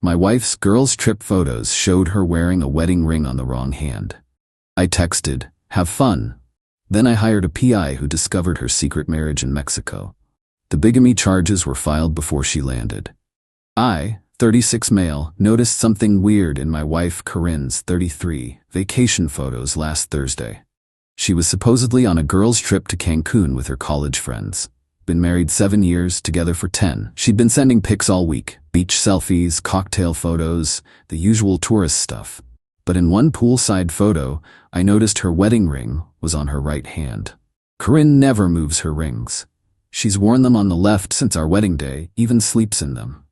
My wife's girls' trip photos showed her wearing a wedding ring on the wrong hand. I texted, "Have fun." Then I hired a PI who discovered her secret marriage in Mexico. The bigamy charges were filed before she landed. I, 36 male, noticed something weird in my wife Corinne's 33 vacation photos last Thursday. She was supposedly on a girls' trip to Cancun with her college friends. Been married 7 years, together for 10. She'd been sending pics all week, beach selfies, cocktail photos, the usual tourist stuff. But in one poolside photo, I noticed her wedding ring was on her right hand. Corinne never moves her rings. She's worn them on the left since our wedding day, even sleeps in them.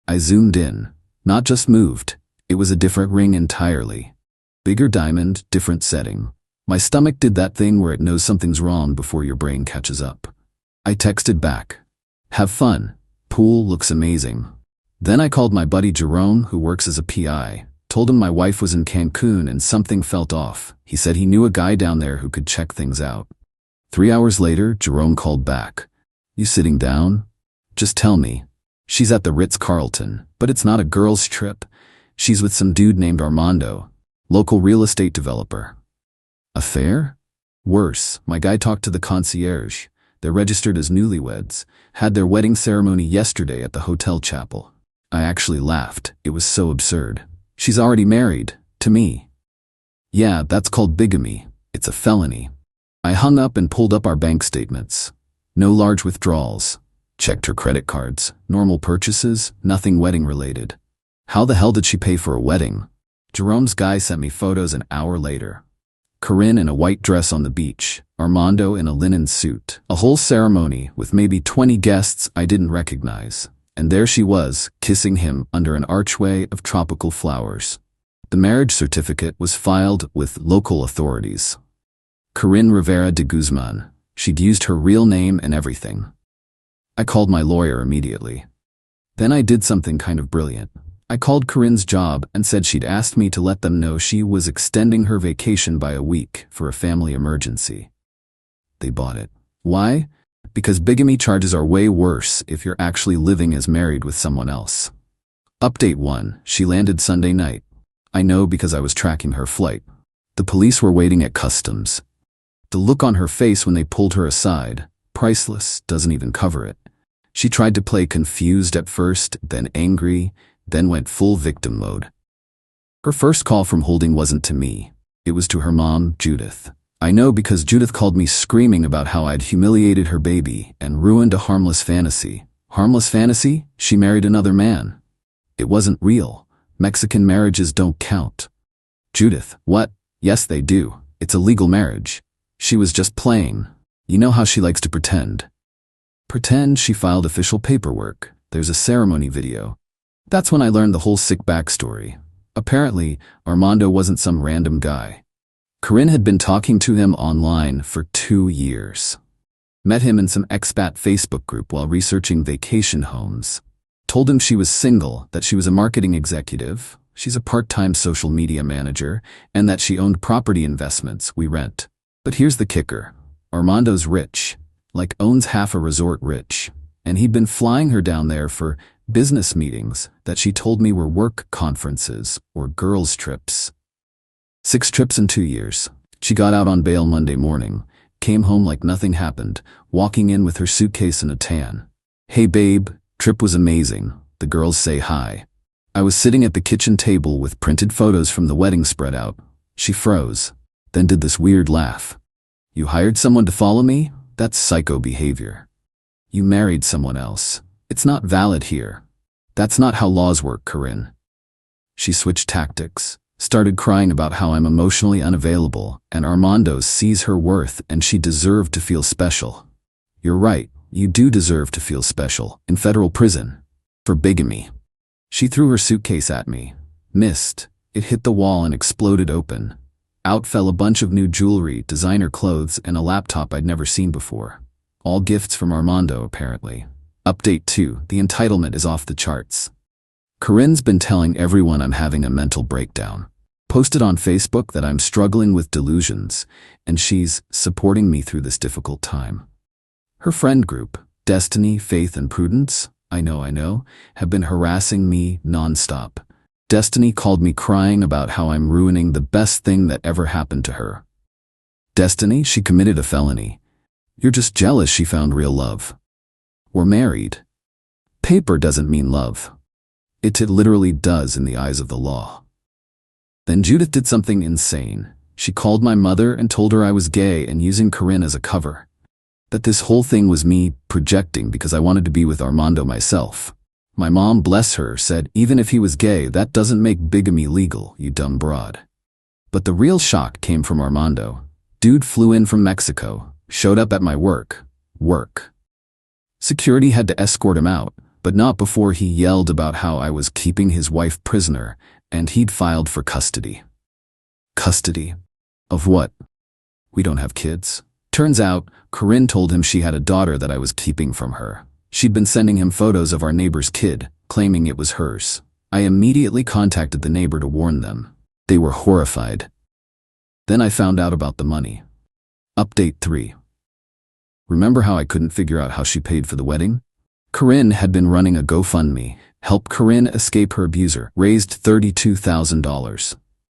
I zoomed in. Not just moved, it was a different ring entirely. Bigger diamond, different setting. My stomach did that thing where it knows something's wrong before your brain catches up. I texted back, "Have fun. Pool looks amazing." Then I called my buddy Jerome, who works as a PI. Told him my wife was in Cancun and something felt off. He said he knew a guy down there who could check things out. 3 hours later, Jerome called back. "You sitting down? Just tell me." "She's at the Ritz-Carlton, but it's not a girls' trip. She's with some dude named Armando, local real estate developer." Affair? Worse, my guy talked to the concierge. They're registered as newlyweds, had their wedding ceremony yesterday at the hotel chapel. I actually laughed. It was so absurd. She's already married, to me. Yeah, that's called bigamy. It's a felony. I hung up and pulled up our bank statements. No large withdrawals. Checked her credit cards. Normal purchases, nothing wedding related. How the hell did she pay for a wedding? Jerome's guy sent me photos an hour later. Corinne in a white dress on the beach, Armando in a linen suit. A whole ceremony with maybe 20 guests I didn't recognize. And there she was, kissing him under an archway of tropical flowers. The marriage certificate was filed with local authorities. Corinne Rivera de Guzman. She'd used her real name and everything. I called my lawyer immediately. Then I did something kind of brilliant. I called Corinne's job and said she'd asked me to let them know she was extending her vacation by a week for a family emergency. They bought it. Why? Because bigamy charges are way worse if you're actually living as married with someone else. Update 1. She landed Sunday night. I know because I was tracking her flight. The police were waiting at customs. The look on her face when they pulled her aside, priceless, doesn't even cover it. She tried to play confused at first, then angry, then went full victim mode. Her first call from holding wasn't to me. It was to her mom, Judith. I know because Judith called me screaming about how I'd humiliated her baby and ruined a harmless fantasy. Harmless fantasy? She married another man. It wasn't real. Mexican marriages don't count. Judith, what? Yes, they do. It's a legal marriage. She was just playing. You know how she likes to pretend. Pretend she filed official paperwork. There's a ceremony video. That's when I learned the whole sick backstory. Apparently, Armando wasn't some random guy. Corinne had been talking to him online for 2 years. Met him in some expat Facebook group while researching vacation homes. Told him she was single, that she was a marketing executive, she's a part-time social media manager, and that she owned property investments we rent. But here's the kicker. Armando's rich, like owns half a resort rich, and he'd been flying her down there for business meetings that she told me were work conferences or girls' trips. 6 trips in 2 years. She got out on bail Monday morning, came home like nothing happened, walking in with her suitcase and a tan. "Hey babe, trip was amazing," the girls say hi. I was sitting at the kitchen table with printed photos from the wedding spread out. She froze, then did this weird laugh. "You hired someone to follow me? That's psycho behavior. You married someone else. It's not valid here. That's not how laws work, Corinne." She switched tactics, started crying about how I'm emotionally unavailable, and Armando sees her worth and she deserved to feel special. You're right, you do deserve to feel special, in federal prison, for bigamy. She threw her suitcase at me. Missed. It hit the wall and exploded open. Out fell a bunch of new jewelry, designer clothes, and a laptop I'd never seen before. All gifts from Armando, apparently. Update 2. The entitlement is off the charts. Corinne's been telling everyone I'm having a mental breakdown. Posted on Facebook that I'm struggling with delusions, and she's supporting me through this difficult time. Her friend group, Destiny, Faith, and Prudence, I know, have been harassing me nonstop. Destiny called me crying about how I'm ruining the best thing that ever happened to her. Destiny, she committed a felony. You're just jealous she found real love. We're married. Paper doesn't mean love. It literally does in the eyes of the law. Then Judith did something insane. She called my mother and told her I was gay and using Corinne as a cover. That this whole thing was me projecting because I wanted to be with Armando myself. My mom, bless her, said even if he was gay, that doesn't make bigamy legal, you dumb broad. But the real shock came from Armando. Dude flew in from Mexico, showed up at my work. Security had to escort him out, but not before he yelled about how I was keeping his wife prisoner and he'd filed for custody. Custody? Of what? We don't have kids. Turns out, Corinne told him she had a daughter that I was keeping from her. She'd been sending him photos of our neighbor's kid, claiming it was hers. I immediately contacted the neighbor to warn them. They were horrified. Then I found out about the money. Update 3. Remember how I couldn't figure out how she paid for the wedding? Corinne had been running a GoFundMe, help Corinne escape her abuser, raised $32,000.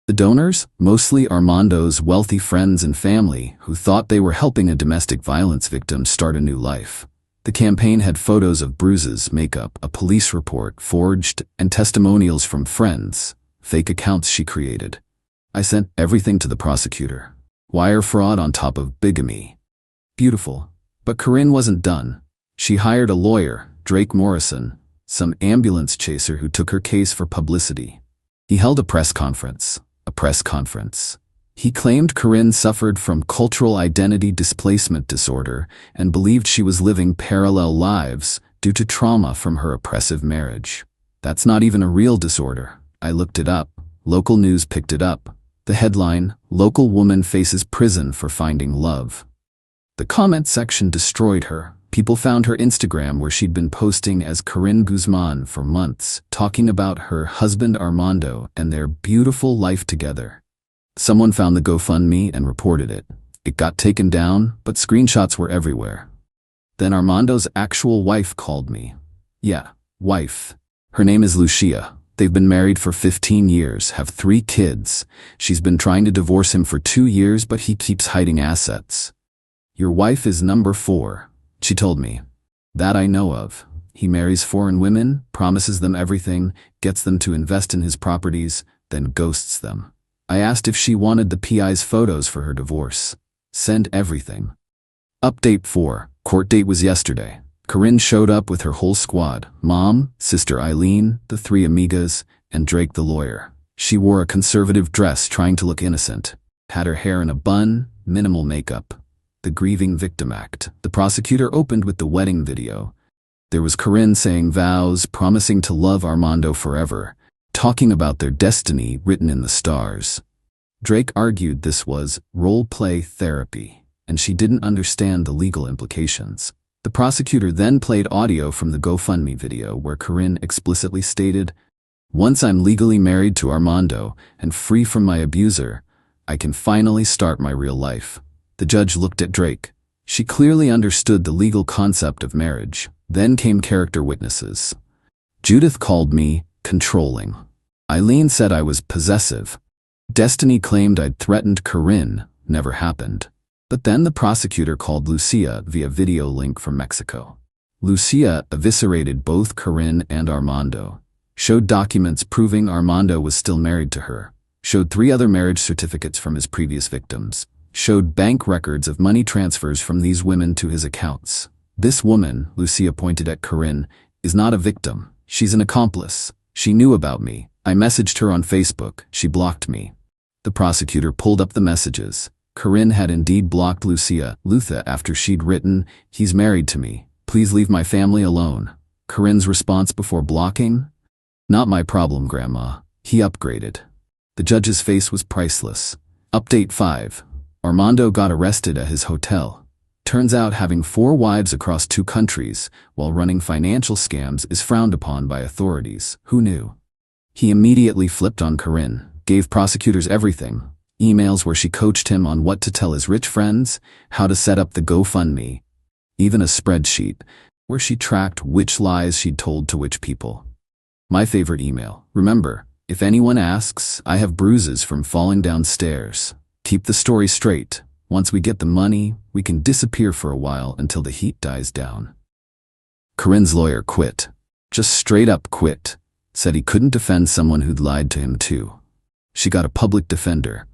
The donors, mostly Armando's wealthy friends and family who thought they were helping a domestic violence victim start a new life. The campaign had photos of bruises, makeup, a police report forged, and testimonials from friends, fake accounts she created. I sent everything to the prosecutor. Wire fraud on top of bigamy. Beautiful. But Corinne wasn't done. She hired a lawyer, Drake Morrison, some ambulance chaser who took her case for publicity. He held a press conference. He claimed Corinne suffered from cultural identity displacement disorder and believed she was living parallel lives due to trauma from her oppressive marriage. That's not even a real disorder. I looked it up. Local news picked it up. The headline, "Local Woman Faces Prison for Finding Love." The comment section destroyed her. People found her Instagram where she'd been posting as Corinne Guzman for months, talking about her husband Armando and their beautiful life together. Someone found the GoFundMe and reported it. It got taken down, but screenshots were everywhere. Then Armando's actual wife called me. Yeah, wife. Her name is Lucia. They've been married for 15 years, have 3 kids. She's been trying to divorce him for 2 years, but he keeps hiding assets. Your wife is number 4. She told me. That I know of. He marries foreign women, promises them everything, gets them to invest in his properties, then ghosts them. I asked if she wanted the PI's photos for her divorce. Send everything. Update 4. Court date was yesterday. Corinne showed up with her whole squad. Mom, sister Eileen, the 3 amigas, and Drake the lawyer. She wore a conservative dress trying to look innocent. Had her hair in a bun, minimal makeup. The grieving victim act. The prosecutor opened with the wedding video. There was Corinne saying vows, promising to love Armando forever, talking about their destiny written in the stars. Drake argued this was role-play therapy, and she didn't understand the legal implications. The prosecutor then played audio from the GoFundMe video where Corinne explicitly stated, "Once I'm legally married to Armando and free from my abuser, I can finally start my real life." The judge looked at Drake. She clearly understood the legal concept of marriage. Then came character witnesses. Judith called me controlling. Eileen said I was possessive. Destiny claimed I'd threatened Corinne. Never happened. But then the prosecutor called Lucia via video link from Mexico. Lucia eviscerated both Corinne and Armando. Showed documents proving Armando was still married to her. Showed 3 other marriage certificates from his previous victims. Showed bank records of money transfers from these women to his accounts. This woman, Lucia pointed at Corinne, is not a victim. She's an accomplice. She knew about me. I messaged her on Facebook. She blocked me. The prosecutor pulled up the messages. Corinne had indeed blocked Lucia after she'd written, "He's married to me. Please leave my family alone." Corinne's response before blocking? "Not my problem, Grandma." He upgraded. The judge's face was priceless. Update 5. Armando got arrested at his hotel. Turns out having 4 wives across 2 countries while running financial scams is frowned upon by authorities. Who knew? He immediately flipped on Corinne, gave prosecutors everything. Emails where she coached him on what to tell his rich friends, how to set up the GoFundMe, even a spreadsheet where she tracked which lies she'd told to which people. My favorite email. Remember, if anyone asks, I have bruises from falling downstairs. Keep the story straight. Once we get the money, we can disappear for a while until the heat dies down. Corinne's lawyer quit. Just straight up quit. Said he couldn't defend someone who'd lied to him too. She got a public defender.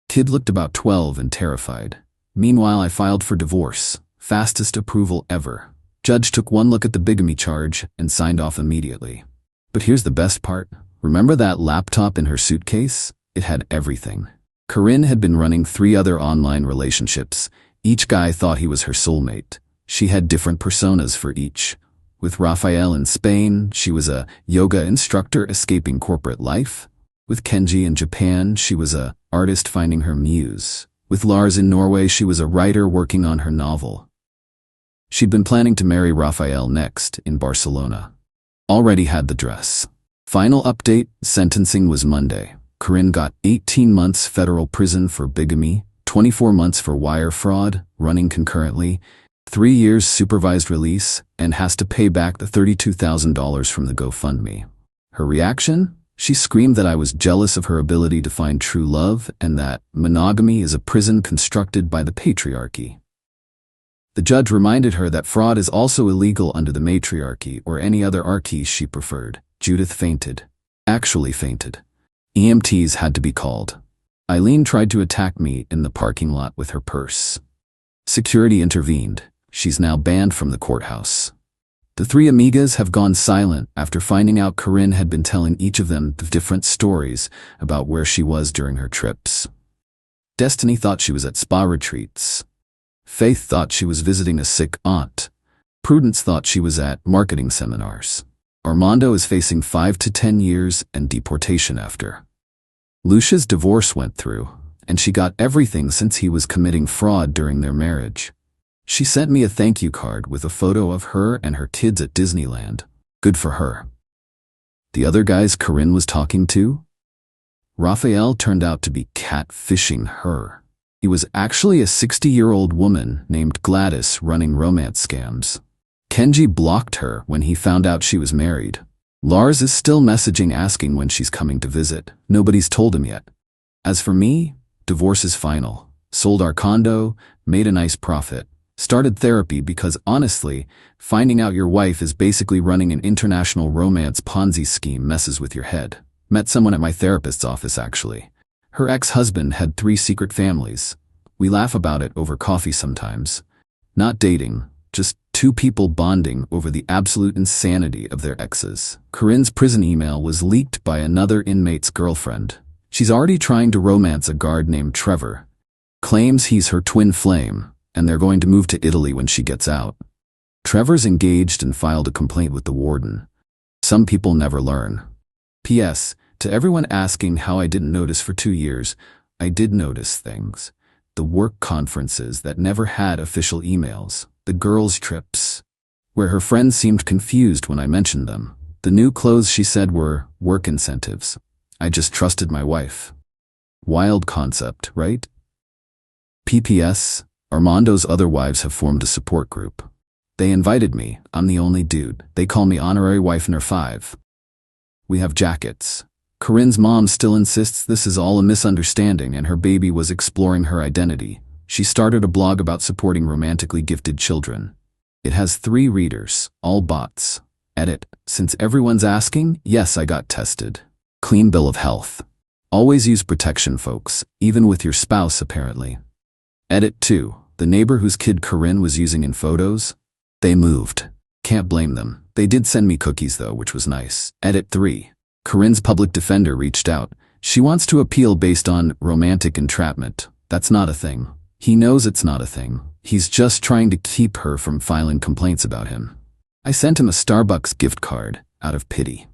Kid looked about 12 and terrified. Meanwhile, I filed for divorce. Fastest approval ever. Judge took one look at the bigamy charge and signed off immediately. But here's the best part. Remember that laptop in her suitcase? It had everything. Corinne had been running 3 other online relationships. Each guy thought he was her soulmate. She had different personas for each. With Rafael in Spain, she was a yoga instructor escaping corporate life. With Kenji in Japan, she was an artist finding her muse. With Lars in Norway, she was a writer working on her novel. She'd been planning to marry Rafael next, in Barcelona. Already had the dress. Final update, sentencing was Monday. Corinne got 18 months federal prison for bigamy, 24 months for wire fraud, running concurrently, 3 years supervised release, and has to pay back the $32,000 from the GoFundMe. Her reaction? She screamed that I was jealous of her ability to find true love and that monogamy is a prison constructed by the patriarchy. The judge reminded her that fraud is also illegal under the matriarchy or any other archy she preferred. Judith fainted. Actually fainted. EMTs had to be called. Eileen tried to attack me in the parking lot with her purse. Security intervened. She's now banned from the courthouse. The 3 amigas have gone silent after finding out Corinne had been telling each of them different stories about where she was during her trips. Destiny thought she was at spa retreats. Faith thought she was visiting a sick aunt. Prudence thought she was at marketing seminars. Armando is facing 5 to 10 years and deportation after. Lucia's divorce went through, and she got everything since he was committing fraud during their marriage. She sent me a thank you card with a photo of her and her kids at Disneyland. Good for her. The other guys Corinne was talking to? Rafael turned out to be catfishing her. He was actually a 60-year-old woman named Gladys running romance scams. Kenji blocked her when he found out she was married. Lars is still messaging asking when she's coming to visit. Nobody's told him yet. As for me, divorce is final. Sold our condo, made a nice profit. Started therapy because honestly, finding out your wife is basically running an international romance Ponzi scheme messes with your head. Met someone at my therapist's office actually. Her ex-husband had 3 secret families. We laugh about it over coffee sometimes. Not dating, just 2 people bonding over the absolute insanity of their exes. Corinne's prison email was leaked by another inmate's girlfriend. She's already trying to romance a guard named Trevor. Claims he's her twin flame, and they're going to move to Italy when she gets out. Trevor's engaged and filed a complaint with the warden. Some people never learn. P.S. To everyone asking how I didn't notice for 2 years, I did notice things. The work conferences that never had official emails. The girls' trips, where her friends seemed confused when I mentioned them. The new clothes she said were work incentives. I just trusted my wife. Wild concept, right? PPS, Armando's other wives have formed a support group. They invited me. I'm the only dude. They call me honorary wife number 5. We have jackets. Corinne's mom still insists this is all a misunderstanding and her baby was exploring her identity. She started a blog about supporting romantically gifted children. It has 3 readers, all bots. Edit. Since everyone's asking, yes, I got tested. Clean bill of health. Always use protection, folks, even with your spouse, apparently. Edit 2. The neighbor whose kid Corinne was using in photos? They moved. Can't blame them. They did send me cookies, though, which was nice. Edit 3. Corinne's public defender reached out. She wants to appeal based on romantic entrapment. That's not a thing. He knows it's not a thing. He's just trying to keep her from filing complaints about him. I sent him a Starbucks gift card, out of pity.